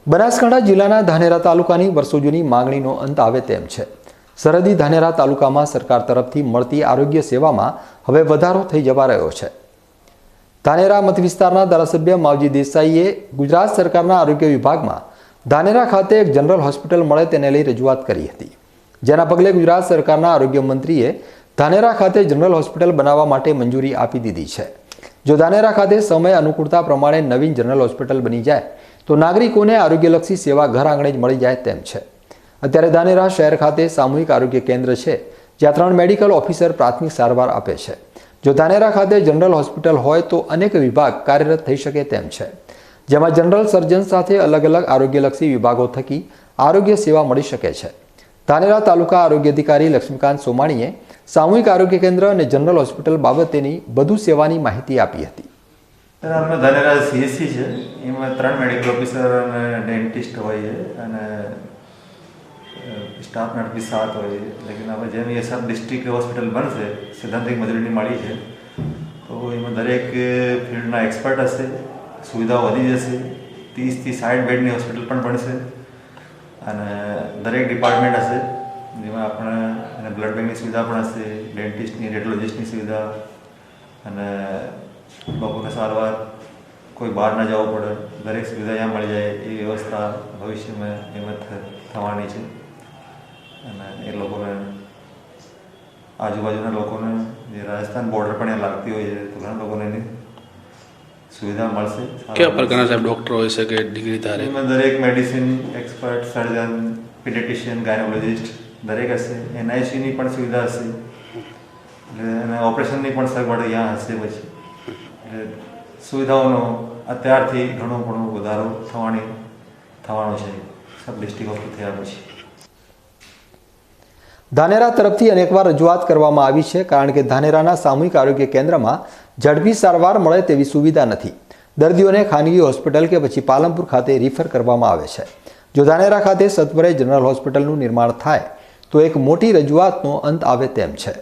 બનાસકાંઠા જિલ્લાના ધાનેરા તાલુકાની વર્ષો જૂની માંગણીનો અંત આવે તેમ છે। સરહદી ધાનેરા તાલુકામાં સરકાર તરફથી મળતી આરોગ્ય સેવામાં હવે વધારો થઈ જવા રહ્યો છે। ધાનેરા મત વિસ્તારના ધારાસભ્ય માવજી દેસાઈએ ગુજરાત સરકારના આરોગ્ય વિભાગમાં ધાનેરા ખાતે એક જનરલ હોસ્પિટલ મળે તેને લઈ રજૂઆત કરી હતી, જેના પગલે ગુજરાત સરકારના આરોગ્ય મંત્રીએ ધાનેરા ખાતે જનરલ હોસ્પિટલ બનાવવા માટે મંજૂરી આપી દીધી છે। જો ધાનેરા ખાતે સમય અનુકૂળતા પ્રમાણે નવીન જનરલ હોસ્પિટલ બની જાય તો નાગરિકોને આરોગ્યલક્ષી સેવા ઘર આંગણે જ મળી જાય તેમ છે। અત્યારે ધાનેરા શહેર ખાતે સામૂહિક આરોગ્ય કેન્દ્ર છે, જ્યાં 3 મેડિકલ ઓફિસર પ્રાથમિક સારવાર આપે છે। જો ધાનેરા ખાતે જનરલ હોસ્પિટલ હોય તો અનેક વિભાગ કાર્યરત થઈ શકે તેમ છે, જેમાં જનરલ સર્જન સાથે અલગ અલગ આરોગ્યલક્ષી વિભાગો થકી આરોગ્ય સેવા મળી શકે છે। ધાનેરા તાલુકા આરોગ્ય અધિકારી લક્ષ્મીકાંત સોમાણીએ સામૂહિક આરોગ્ય કેન્દ્ર અને જનરલ હોસ્પિટલ બાબતેની વધુ સેવાની માહિતી આપી હતી। અમે ધાનેરા સીએસસી છે, એમાં 3 મેડિકલ ઓફિસર અને ડેન્ટિસ્ટ હોય છે અને સ્ટાફ નર્સ બી 7 હોય છે। લેકિન હવે જેમ એ સબ ડિસ્ટ્રિક્ટ હોસ્પિટલ બનશે, સિદ્ધાંતિક મંજૂરી મળી છે, તો એમાં દરેક ફિલ્ડના એક્સપર્ટ હશે, સુવિધાઓ વધી જશે, 30 થી 60 બેડની હોસ્પિટલ પણ બનશે અને દરેક ડિપાર્ટમેન્ટ હશે, જેમાં આપણે બ્લડ બેંકની સુવિધા પણ હશે, ડેન્ટિસ્ટની, રેડિયોલોજિસ્ટની સુવિધા અને લોકોને સારવાર, કોઈ બહાર ન જવું પડે, દરેક સુવિધા અહીંયા મળી જાય એ વ્યવસ્થા ભવિષ્યમાં એમાં થવાની છે અને એ લોકોને આજુબાજુના લોકોને જે રાજસ્થાન બોર્ડર પણ અહીંયા લાગતી હોય છે, તો ઘણા લોકોને એની સુવિધા મળશે। કેવા પ્રકારના સાહેબ ડૉક્ટર હોય છે કે ડિગ્રી ધારે? એમાં દરેક મેડિસિન એક્સપર્ટ, સર્જન, પીડિયાટ્રિશિયન, ગાયનોલોજિસ્ટ દરેક હશે, એનઆઈસીની પણ સુવિધા હશે એટલે અને ઓપરેશનની પણ સગવડ અહીંયા હશે। પછી સુવિધાઓનો અત્યારથી ઘણો વધારો થવાનો છે સબ ડિસ્ટ્રિક્ટ હોસ્પિટલ થયા પછી। ધાનેરા તરફથી અનેકવાર રજૂઆત કરવામાં આવી છે, કારણ કે ધાનેરાના સામૂહિક આરોગ્ય કેન્દ્રમાં ઝડપી સારવાર મળે તેવી સુવિધા નથી। દર્દીઓને ખાનગી હોસ્પિટલ કે પછી પાલનપુર ખાતે રિફર કરવામાં આવે છે। જો ધાનેરા ખાતે સત્વરે જનરલ હોસ્પિટલનું નિર્માણ થાય તો એક મોટી રજૂઆતનો અંત આવે તેમ છે।